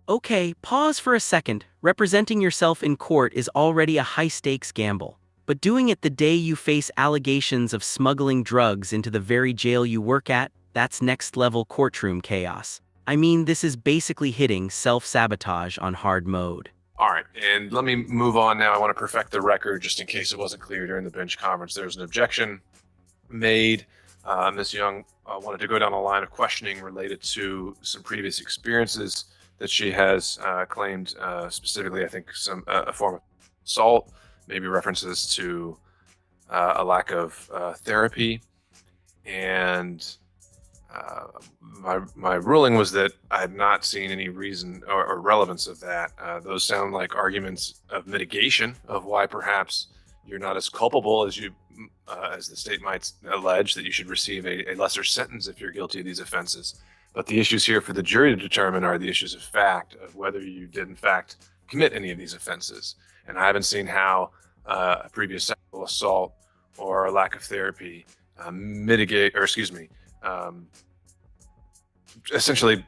Okay, pause for a second. Representing yourself in court is already a high-stakes gamble. But doing it the day you face allegations of smuggling drugs into the very jail you work at, that's next-level courtroom chaos. I mean, this is basically hitting self-sabotage on hard mode. All right, and let me move on now. I want to perfect the record just in case it wasn't clear during the bench conference. There was an objection made. Ms. Young wanted to go down a line of questioning related to some previous experiences that she has claimed, specifically, I think, some a form of assault, maybe references to a lack of therapy. And my ruling was that I had not seen any reason or relevance of that. Those sound like arguments of mitigation of why perhaps you're not as culpable as as the state might allege, that you should receive a lesser sentence if you're guilty of these offenses. But the issues here for the jury to determine are the issues of fact, of whether you did in fact commit any of these offenses. And I haven't seen how a previous sexual assault or a lack of therapy essentially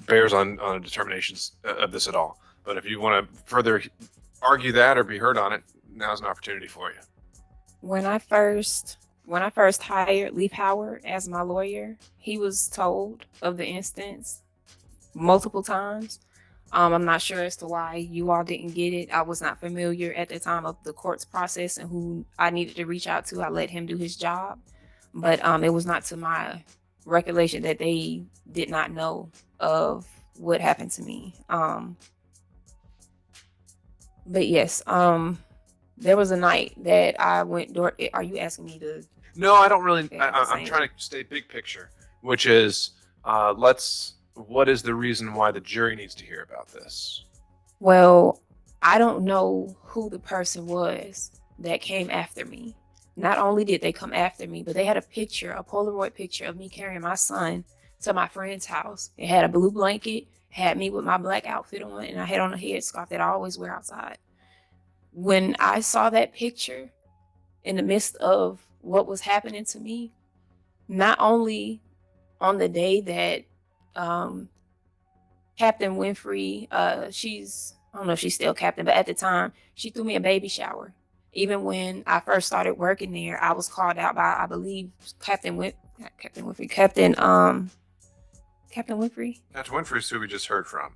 bears on determinations of this at all. But if you want to further argue that or be heard on it, now's an opportunity for you. When I first hired Leaf Howard as my lawyer, he was told of the instance multiple times. I'm not sure as to why you all didn't get it. I was not familiar at the time of the court's process and who I needed to reach out to. I let him do his job, but it was not to my recollection that they did not know of what happened to me. But yes, there was a night that I went door. Are you asking me to? No, I don't really. I'm trying to stay big picture, which is what is the reason why the jury needs to hear about this? Well, I don't know who the person was that came after me. Not only did they come after me, but they had a Polaroid picture of me carrying my son to my friend's house. It had a blue blanket, had me with my black outfit on, and I had on a headscarf that I always wear outside. When I saw that picture in the midst of what was happening to me, not only on the day that Captain Winfrey, I don't know if she's still captain, but at the time, she threw me a baby shower. Even when I first started working there, I was called out by, I believe, Captain Winfrey. Captain Winfrey is who we just heard from.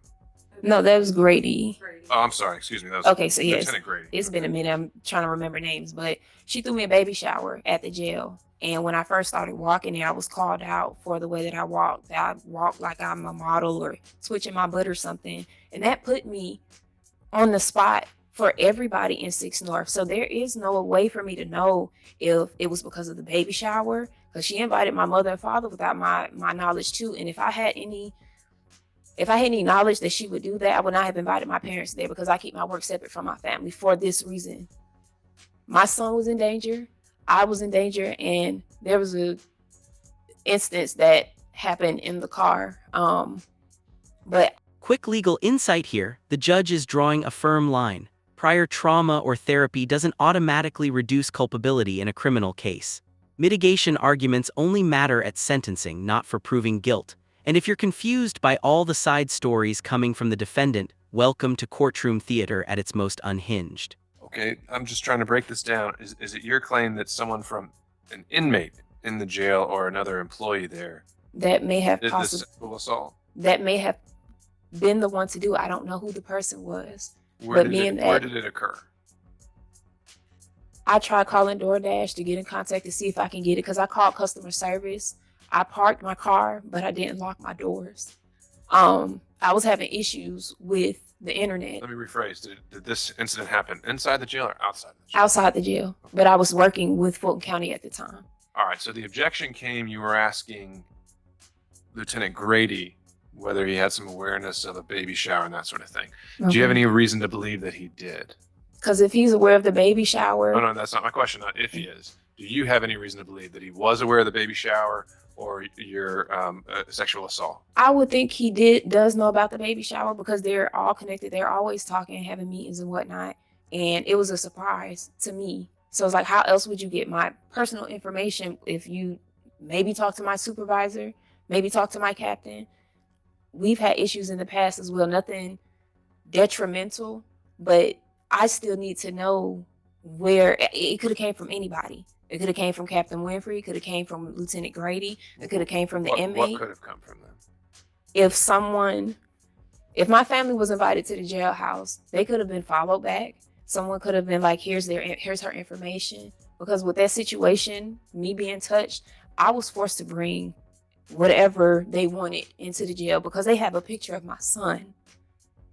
No, that was Grady. Oh, I'm sorry. Excuse me. That was Okay, so yes, Lieutenant Grady. It's been a minute. I'm trying to remember names, but she threw me a baby shower at the jail. And when I first started walking there, I was called out for the way that I walked. I walked like I'm a model or switching my butt or something. And that put me on the spot for everybody in 6 North. So there is no way for me to know if it was because of the baby shower, because she invited my mother and father without my knowledge too. And if I had any knowledge that she would do that, I would not have invited my parents there, because I keep my work separate from my family for this reason. My son was in danger, I was in danger, and there was a instance that happened in the car. But quick legal insight here, the judge is drawing a firm line. Prior trauma or therapy doesn't automatically reduce culpability in a criminal case. Mitigation arguments only matter at sentencing, not for proving guilt. And if you're confused by all the side stories coming from the defendant, welcome to courtroom theater at its most unhinged. Okay, I'm just trying to break this down. Is it your claim that someone from an inmate in the jail or another employee there that may have did this sexual assault? That may have been the one to do it. I don't know who the person was. Where did it occur? I tried calling DoorDash to get in contact to see if I can get it, because I called customer service. I parked my car, but I didn't lock my doors. I was having issues with the internet. Let me rephrase. Did this incident happen inside the jail or outside the jail? Outside the jail, but I was working with Fulton County at the time. All right, so the objection came, you were asking Lieutenant Grady whether he had some awareness of a baby shower and that sort of thing. Okay. Do you have any reason to believe that he did? Because if he's aware of the baby shower... No, that's not my question, not if he is. Do you have any reason to believe that he was aware of the baby shower or your sexual assault? I would think he does know about the baby shower, because they're all connected. They're always talking, having meetings and whatnot. And it was a surprise to me. So it's like, how else would you get my personal information if you maybe talk to my supervisor, maybe talk to my captain? we've had issues in the past as well, nothing detrimental, but I still need to know where it could have came from anybody. It could have came from Captain Winfrey. It could have came from Lieutenant Grady. It could have came from the inmate. What could have come from them? If my family was invited to the jailhouse, they could have been followed back. Someone could have been like, here's her information. Because with that situation, me being touched, I was forced to bring whatever they wanted into the jail because they have a picture of my son.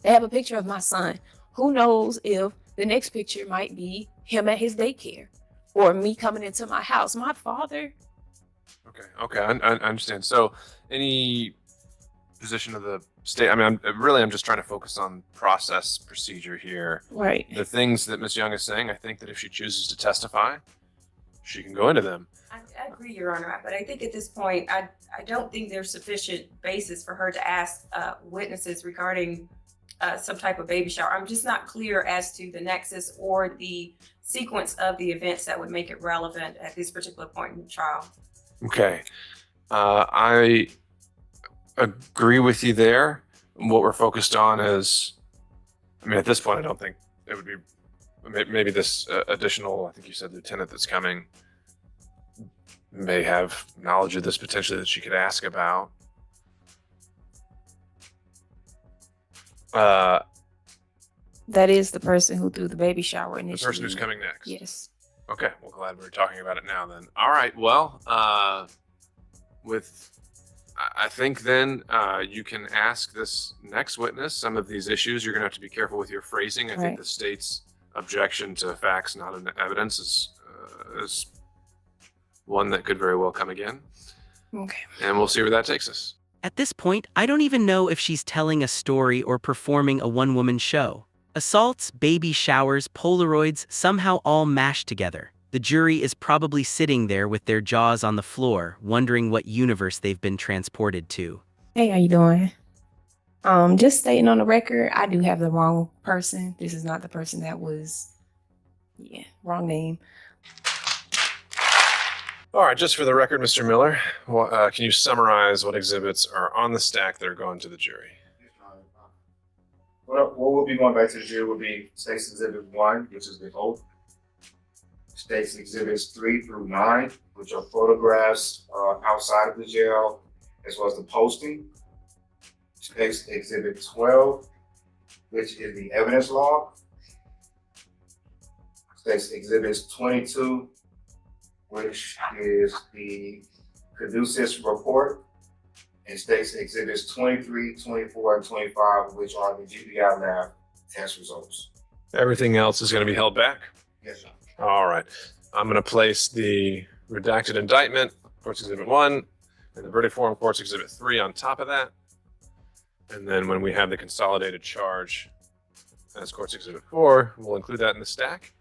They have a picture of my son. Who knows if the next picture might be him at his daycare or me coming into my house. My father. Okay, I understand. So any position of the state, I mean, I'm just trying to focus on process procedure here. Right. The things that Ms. Young is saying, I think that if she chooses to testify, she can go into them. I agree, Your Honor, but I think at this point, I don't think there's sufficient basis for her to ask witnesses regarding some type of baby shower. I'm just not clear as to the nexus or the sequence of the events that would make it relevant at this particular point in the trial. Okay. I agree with you there. What we're focused on is, I mean, at this point, I don't think it would be, maybe this additional, I think you said lieutenant that's coming may have knowledge of this potentially that she could ask about. That is the person who threw the baby shower initially. The person who's coming next. Yes. Okay, well, glad we're talking about it now then. All right, well, I think then you can ask this next witness some of these issues. You're going to have to be careful with your phrasing. I think the state's objection to facts, not evidence, is one that could very well come again. Okay. And we'll see where that takes us. At this point, I don't even know if she's telling a story or performing a one-woman show. Assaults, baby showers, Polaroids, somehow all mashed together. The jury is probably sitting there with their jaws on the floor, wondering what universe they've been transported to. Hey, how you doing? Just stating on the record, I do have the wrong person. This is not the person that was, wrong name. All right, just for the record, Mr. Miller, can you summarize what exhibits are on the stack that are going to the jury? What will be going back to the jury will be State's Exhibit 1, which is the oath. State's Exhibits 3 through 9, which are photographs outside of the jail, as well as the posting. State's Exhibit 12, which is the evidence log. State's Exhibits 22, which is the caduceus report. And State's Exhibits 23, 24, and 25, which are the GBI lab test results. Everything else is going to be held back? Yes, sir. All right. I'm going to place the redacted indictment, Court's Exhibit 1, and the verdict form, Court's Exhibit 3 on top of that. And then when we have the consolidated charge as Court's Exhibit 4, we'll include that in the stack.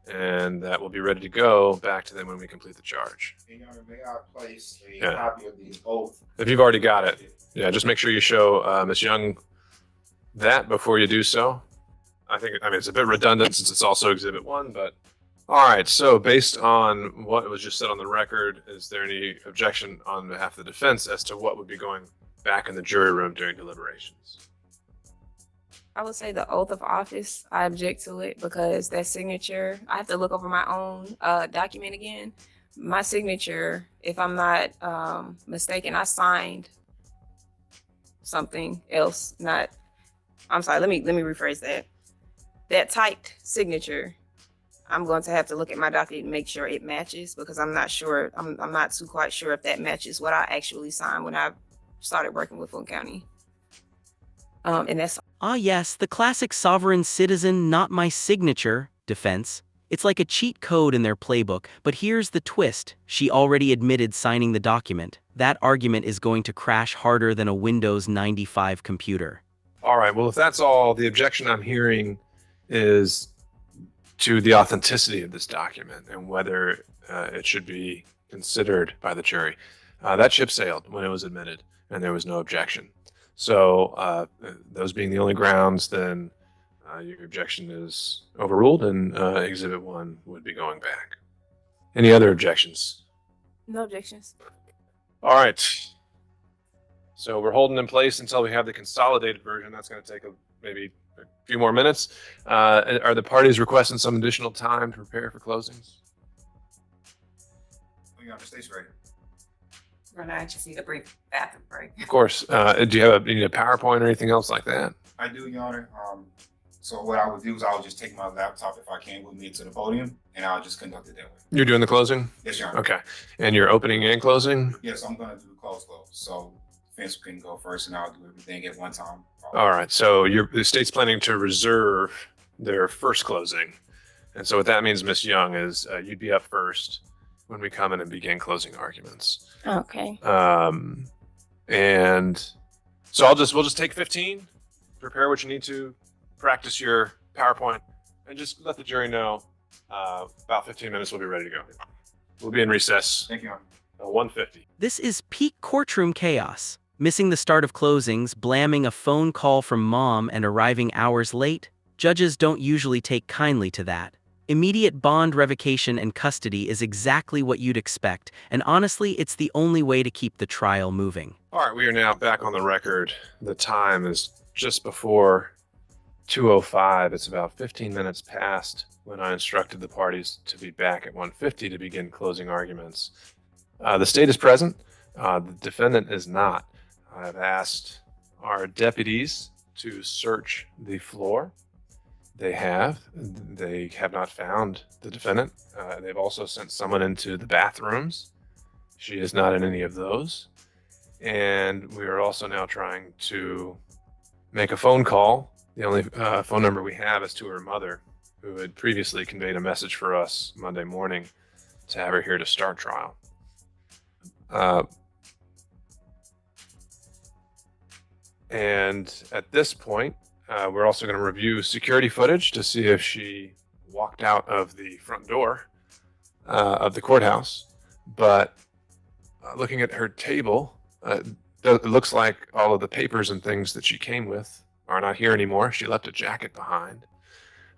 And that will be ready to go back to them when we complete the charge. And Your Honor, may I place a copy of the oath? If you've already got it, just make sure you show Ms. Young that before you do so. I mean, it's a bit redundant since it's also Exhibit 1, but all right. So based on what was just said on the record, is there any objection on behalf of the defense as to what would be going back in the jury room during deliberations? I would say the oath of office. I object to it because that signature, I have to look over my own document again. My signature, if I'm not mistaken, I signed something else. I'm sorry, let me rephrase that. That typed signature, I'm going to have to look at my document and make sure it matches because I'm not sure, I'm not too quite sure if that matches what I actually signed when I started working with Fulton County. And that's Ah yes, the classic sovereign citizen, not my signature defense. It's like a cheat code in their playbook, but here's the twist. She already admitted signing the document. That argument is going to crash harder than a Windows 95 computer. All right, well, if that's all, the objection I'm hearing is to the authenticity of this document and whether it should be considered by the jury. That ship sailed when it was admitted and there was no objection. So those being the only grounds, then your objection is overruled and Exhibit 1 would be going back. Any other objections? no objections. All right. So we're holding in place until we have the consolidated version. That's going to take maybe a few more minutes. Are the parties requesting some additional time to prepare for closings? We got the stage ready. I just need a brief bathroom break. Of course. Do you need a PowerPoint or anything else like that? I do, Your Honor. So what I would do is I would just take my laptop if I can with me to the podium, and I'll just conduct it that way. You're doing the closing? Yes, Your Honor. Okay. And you're opening and closing? Yes, I'm going to do the close. So defense can go first, and I'll do everything at one time. All right. So the state's planning to reserve their first closing. And so what that means, Ms. Young, is you'd be up first when we come in and begin closing arguments. Okay. And so we'll just take 15, prepare what you need to, practice your PowerPoint, and just let the jury know about 15 minutes we'll be ready to go. We'll be in recess. Thank you, Your Honor. 1:50. This is peak courtroom chaos. Missing the start of closings, blamming a phone call from mom, and arriving hours late. Judges don't usually take kindly to that. Immediate bond revocation and custody is exactly what you'd expect, and honestly, it's the only way to keep the trial moving. All right, we are now back on the record. The time is just before 2:05. It's about 15 minutes past when I instructed the parties to be back at 1:50 to begin closing arguments. The state is present. The defendant is not. I've asked our deputies to search the floor. They have not found the defendant. They've also sent someone into the bathrooms. She is not in any of those. And we are also now trying to make a phone call. The only phone number we have is to her mother, who had previously conveyed a message for us Monday morning to have her here to start trial. And at this point, we're also going to review security footage to see if she walked out of the front door of the courthouse. But looking at her table, it looks like all of the papers and things that she came with are not here anymore. She left a jacket behind.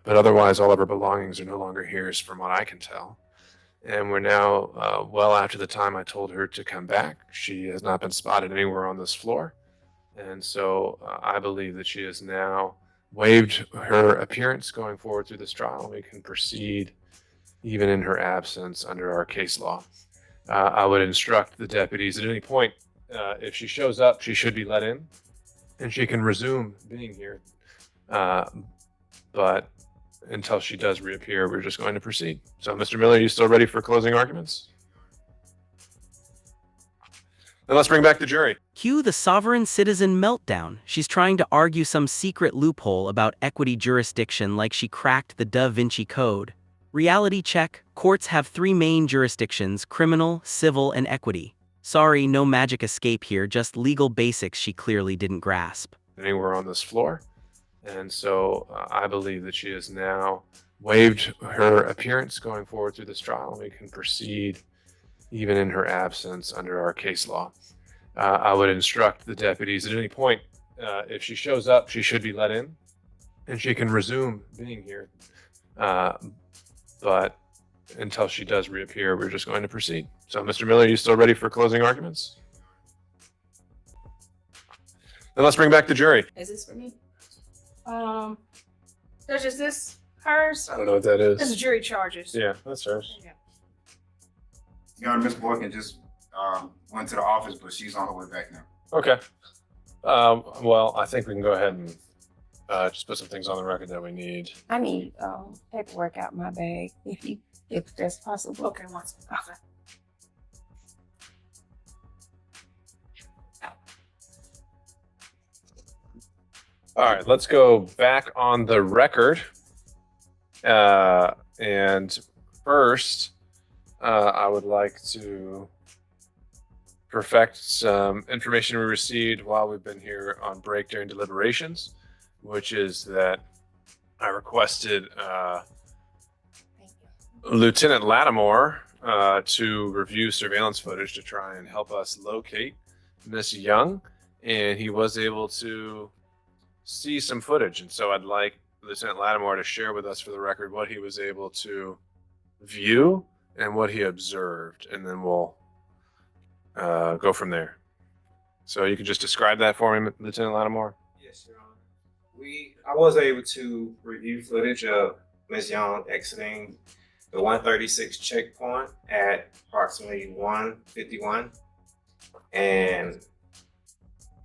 But otherwise, all of her belongings are no longer here, from what I can tell. And we're now well after the time I told her to come back. She has not been spotted anywhere on this floor. And so I believe that she has now waived her appearance going forward through this trial. We can proceed even in her absence under our case law. I would instruct the deputies at any point, if she shows up, she should be let in and she can resume being here. But until she does reappear, we're just going to proceed. So, Mr. Miller, are you still ready for closing arguments? Then let's bring back the jury. Cue the sovereign citizen meltdown. She's trying to argue some secret loophole about equity jurisdiction like she cracked the Da Vinci Code. Reality check. Courts have three main jurisdictions: criminal, civil, and equity. Sorry, no magic escape here, just legal basics she clearly didn't grasp. Anywhere on this floor. And so I believe that she has now waived her appearance going forward through this trial. We can proceed even in her absence under our case law. I would instruct the deputies at any point, if she shows up, she should be let in and she can resume being here. But until she does reappear, we're just going to proceed. So, Mr. Miller, are you still ready for closing arguments? Then let's bring back the jury. Is this for me? Judge, is this hers? I don't know what that This is is. jury charges. Yeah, that's hers. Yeah. Your Honor, Ms. Boykin just went to the office, but she's on her way back now. Okay. Well, I think we can go ahead and just put some things on the record that we need. I need paperwork out my bag if that's possible. Okay, one second. Okay. All right, let's go back on the record. And first, I would like to perfect some information we received while we've been here on break during deliberations, which is that I requested Thank you. Lieutenant Lattimore to review surveillance footage to try and help us locate Miss Young, and he was able to see some footage. And so I'd like Lieutenant Lattimore to share with us for the record what he was able to view and what he observed, and then we'll go from there. So you can just describe that for me, Lieutenant Lattimore? Yes, Your Honor. I was able to review footage of Ms. Young exiting the 136 checkpoint at approximately 1:51. And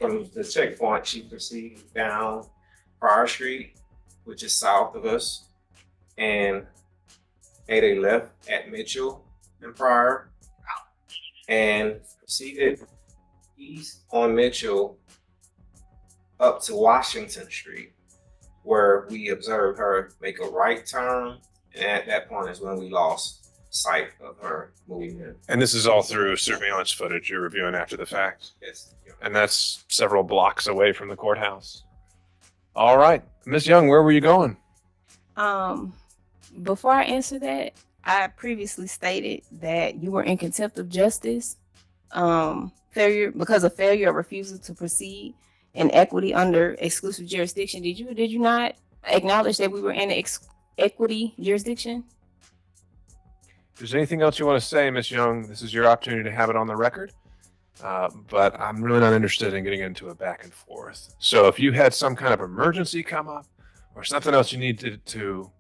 from the checkpoint, she proceeded down Prior Street, which is south of us, and made a left at Mitchell and Prior, and proceeded east on Mitchell up to Washington Street, where we observed her make a right turn. And at that point is when we lost sight of her moving in. And this is all through surveillance footage you're reviewing after the fact? Yes. And that's several blocks away from the courthouse. All right. Ms. Young, where were you going? Before I answer that, I previously stated that you were in contempt of justice, because of failure or refusal to proceed in equity under exclusive jurisdiction. Did you not acknowledge that we were in equity jurisdiction? If there's anything else you want to say, Ms. Young, this is your opportunity to have it on the record. But I'm really not interested in getting into a back and forth. So if you had some kind of emergency come up or something else you needed to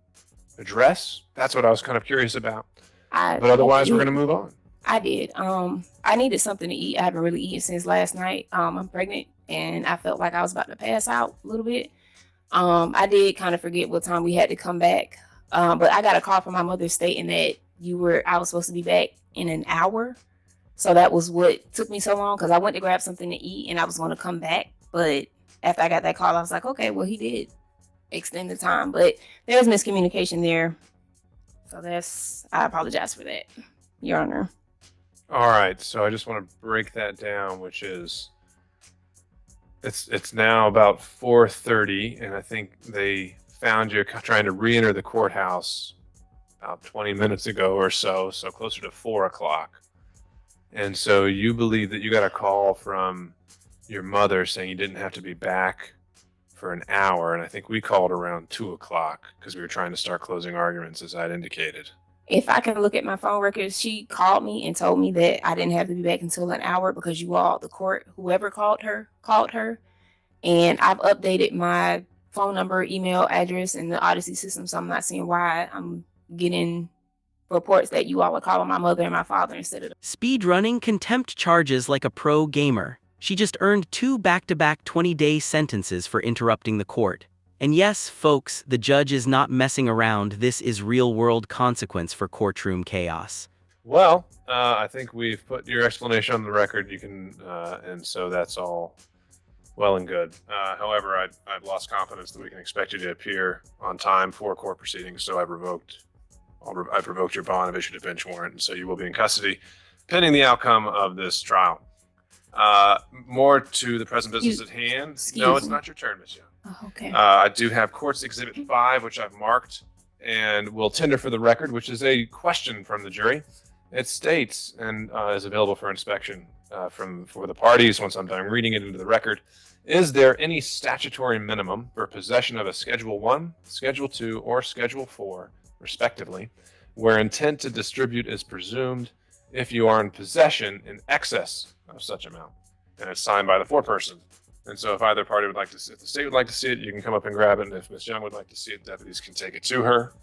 address, that's what I was kind of curious about. But otherwise, we're going to move on. I did. I needed something to eat. I haven't really eaten since last night. I'm pregnant and I felt like I was about to pass out a little bit. I did kind of forget what time we had to come back. But I got a call from my mother stating that I was supposed to be back in an hour. So that was what took me so long, because I went to grab something to eat and I was going to come back. But after I got that call, I was like, okay, well, he did extend the time. But there was miscommunication there. So I apologize for that, Your Honor. All right. So I just want to break that down, which is it's now about 4:30, and I think they found you trying to re-enter the courthouse about 20 minutes ago or so closer to 4 o'clock. And so you believe that you got a call from your mother saying you didn't have to be back for an hour. And I think we called around 2 o'clock because we were trying to start closing arguments, as I'd indicated. If I can look at my phone records, she called me and told me that I didn't have to be back until an hour because the court, whoever called her. And I've updated my phone number, email address in the Odyssey system. So I'm not seeing why I'm getting reports that you all are calling my mother and my father instead of Speed running contempt charges like a pro gamer. She just earned 2 back-to-back 20-day sentences for interrupting the court. And yes, folks, the judge is not messing around. This is real-world consequence for courtroom chaos. Well, I think we've put your explanation on the record. You can, and so that's all well and good. However, I've lost confidence that we can expect you to appear on time for court proceedings, so I've revoked your bond, I've issued a bench warrant, and so you will be in custody pending the outcome of this trial. More to the present business at hand. No, it's not your turn, Ms. Young. Oh, okay. I do have Court's Exhibit 5, which I've marked and will tender for the record, which is a question from the jury. It states, and is available for inspection for the parties once I'm done reading it into the record, is there any statutory minimum for possession of a Schedule 1, Schedule 2, or Schedule 4, respectively, where intent to distribute is presumed if you are in possession in excess of such amount? And it's signed by the foreperson. And so if either party would like to see it, if the state would like to see it, you can come up and grab it. And if Ms. Young would like to see it, deputies can take it to her.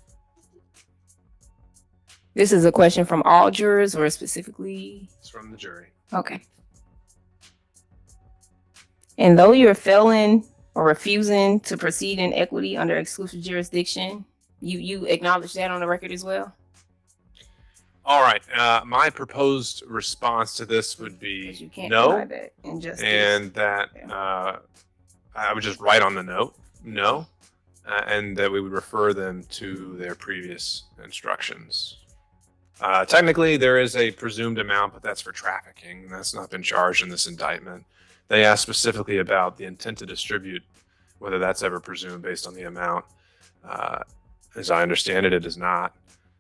This is a question from all jurors or specifically? It's from the jury. Okay. And though you're failing or refusing to proceed in equity under exclusive jurisdiction, you acknowledge that on the record as well? All right. My proposed response to this would be You can't no. deny that injustice. And that I would just write on the note, no, and that we would refer them to their previous instructions. Technically, there is a presumed amount, but that's for trafficking. That's not been charged in this indictment. They asked specifically about the intent to distribute, whether that's ever presumed based on the amount. As I understand it, it is not.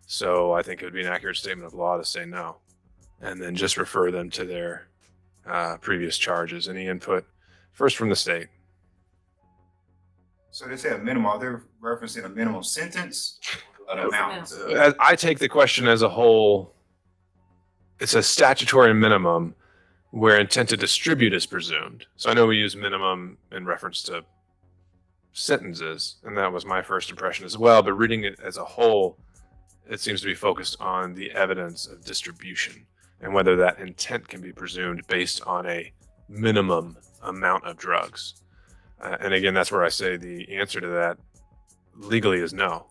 So I think it would be an accurate statement of law to say no, and then just refer them to their previous charges. Any input? First from the state. So they say a minimum, are they referencing a minimum sentence? An amount? I take the question as a whole. It's a statutory minimum, where intent to distribute is presumed. So I know we use minimum in reference to sentences, and that was my first impression as well, but reading it as a whole, it seems to be focused on the evidence of distribution and whether that intent can be presumed based on a minimum amount of drugs. And again, that's where I say the answer to that legally is no.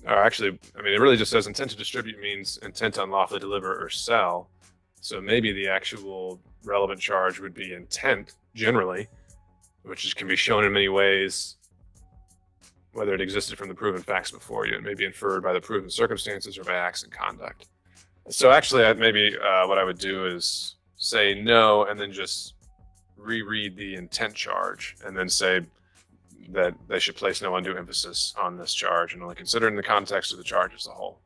Or actually, I mean, it really just says intent to distribute means intent to unlawfully deliver or sell. So maybe the actual relevant charge would be intent generally, which can be shown in many ways, whether it existed from the proven facts before you. It may be inferred by the proven circumstances or by acts and conduct. So actually, maybe what I would do is say no, and then just reread the intent charge, and then say that they should place no undue emphasis on this charge and only consider it in the context of the charge as a whole.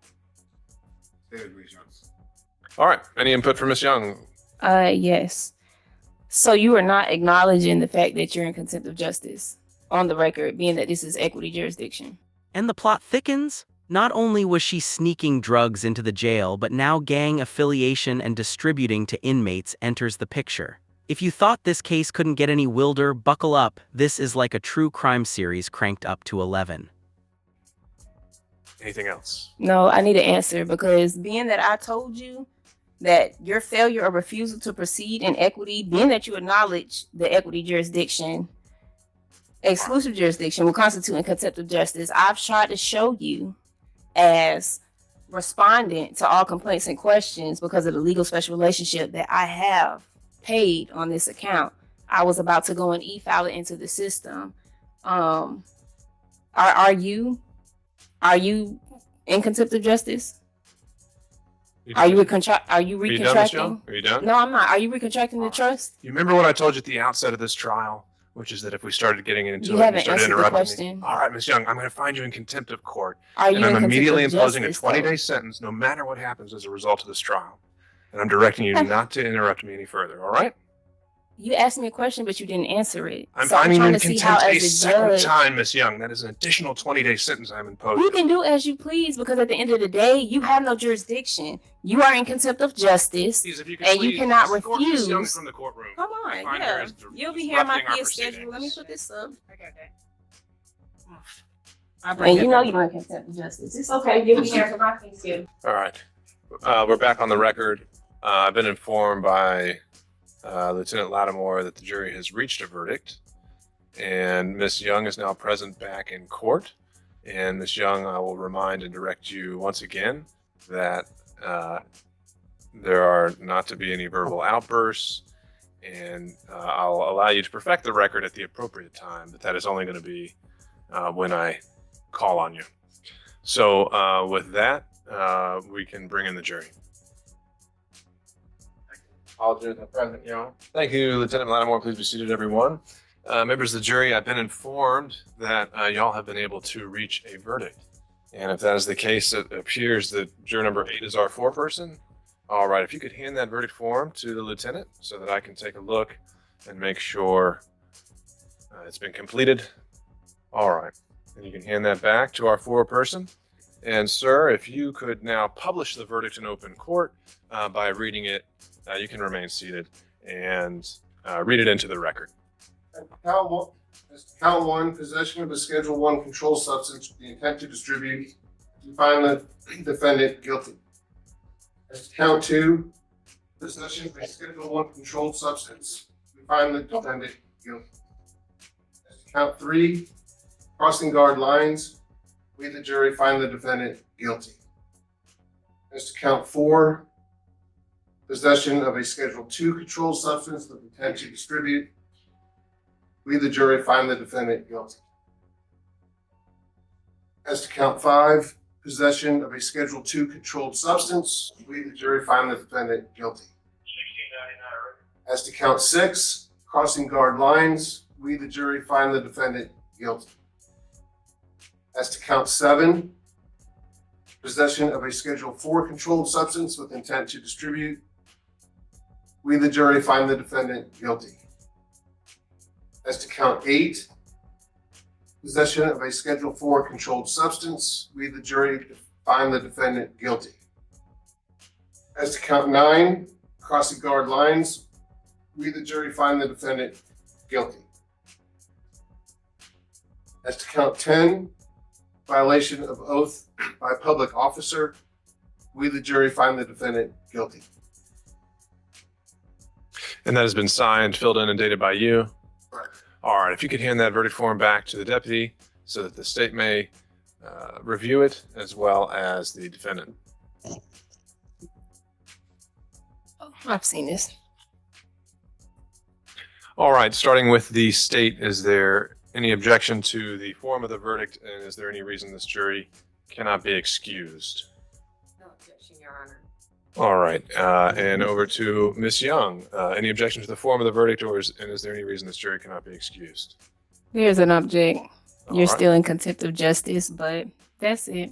All right. Any input from Ms. Young? Yes. So you are not acknowledging the fact that you're in contempt of justice on the record, being that this is equity jurisdiction. And the plot thickens. Not only was she sneaking drugs into the jail, but now gang affiliation and distributing to inmates enters the picture. If you thought this case couldn't get any wilder, buckle up. This is like a true crime series cranked up to 11. Anything else? No, I need an answer, because being that I told you that your failure or refusal to proceed in equity, being that you acknowledge the equity jurisdiction, exclusive jurisdiction will constitute in contempt of justice, I've tried to show you as respondent to all complaints and questions because of the legal special relationship that I have paid on this account. I was about to go and e-file it into the system. Are you in contempt of justice? Are you recontracting? Are you done, Ms. Young? Are you done? No, I'm not. Are you recontracting the trust? You remember what I told you at the outset of this trial, which is that if we started getting into You it, haven't started answered the interrupting question. me. All right, Ms. Young, I'm going to find you in contempt of court, Are you and I'm in contempt immediately of imposing a justice, 20-day though? sentence, no matter what happens as a result of this trial. And I'm directing you not to interrupt me any further. All right? You asked me a question, but you didn't answer it. I'm So I'm finding you trying in to see how, contempt a as a second judge, time, Ms. Young. That is an additional 20-day sentence I'm imposing. you can do as you please, because at the end of the day, you have no jurisdiction. You are in contempt of justice, Please, if you could and you please cannot escort Ms. Young refuse. from the courtroom. Come I on, find yeah. her as You'll be here on my disrupting our fee schedule. Let me proceedings. put this up. I got that. And you know you're in contempt of justice. It's okay. You'll be here for my fee schedule. All right. We're back on the record. I've been informed by Lieutenant Lattimore that the jury has reached a verdict, and Ms. Young is now present back in court. And Ms. Young, I will remind and direct you once again that there are not to be any verbal outbursts, and I'll allow you to perfect the record at the appropriate time, but that is only going to be when I call on you. So with that, we can bring in the jury. All jurors are present, Your Honor. Thank you, Lieutenant Lattimore. Please be seated, everyone. Members of the jury, I've been informed that y'all have been able to reach a verdict. And if that is the case, it appears that juror number 8 is our foreperson. All right, if you could hand that verdict form to the lieutenant so that I can take a look and make sure it's been completed. All right, and you can hand that back to our foreperson. And sir, if you could now publish the verdict in open court by reading it, you can remain seated and read it into the record. Count one, possession of a Schedule I controlled substance with the intent to distribute. You find the defendant guilty. As to count 2, possession of a Schedule I controlled substance. You find the defendant guilty. As to count 3, crossing guard lines. We, the jury, find the defendant guilty. As to count 4, possession of a Schedule II controlled substance with intent to distribute. We, the jury, find the defendant guilty. As to count 5, possession of a Schedule II controlled substance. We, the jury, find the defendant guilty. As to count 6, crossing guard lines. We, the jury, find the defendant guilty. As to count 7, possession of a Schedule IV controlled substance with intent to distribute. We, the jury, find the defendant guilty. As to count 8, possession of a Schedule IV controlled substance. We, the jury, find the defendant guilty. As to count 9, crossing guard lines. We, the jury, find the defendant guilty. As to count 10, violation of oath by a public officer. We, the jury, find the defendant guilty. And that has been signed, filled in, and dated by you. Right. All right. If you could hand that verdict form back to the deputy so that the state may review it as well as the defendant. Oh, I've seen this. All right. Starting with the state, is there any objection to the form of the verdict? And is there any reason this jury cannot be excused? No objection, Your Honor. All right. And over to Ms. Young. Any objection to the form of the verdict, and is there any reason this jury cannot be excused? There's an object. All You're right. still in contempt of justice, but that's it.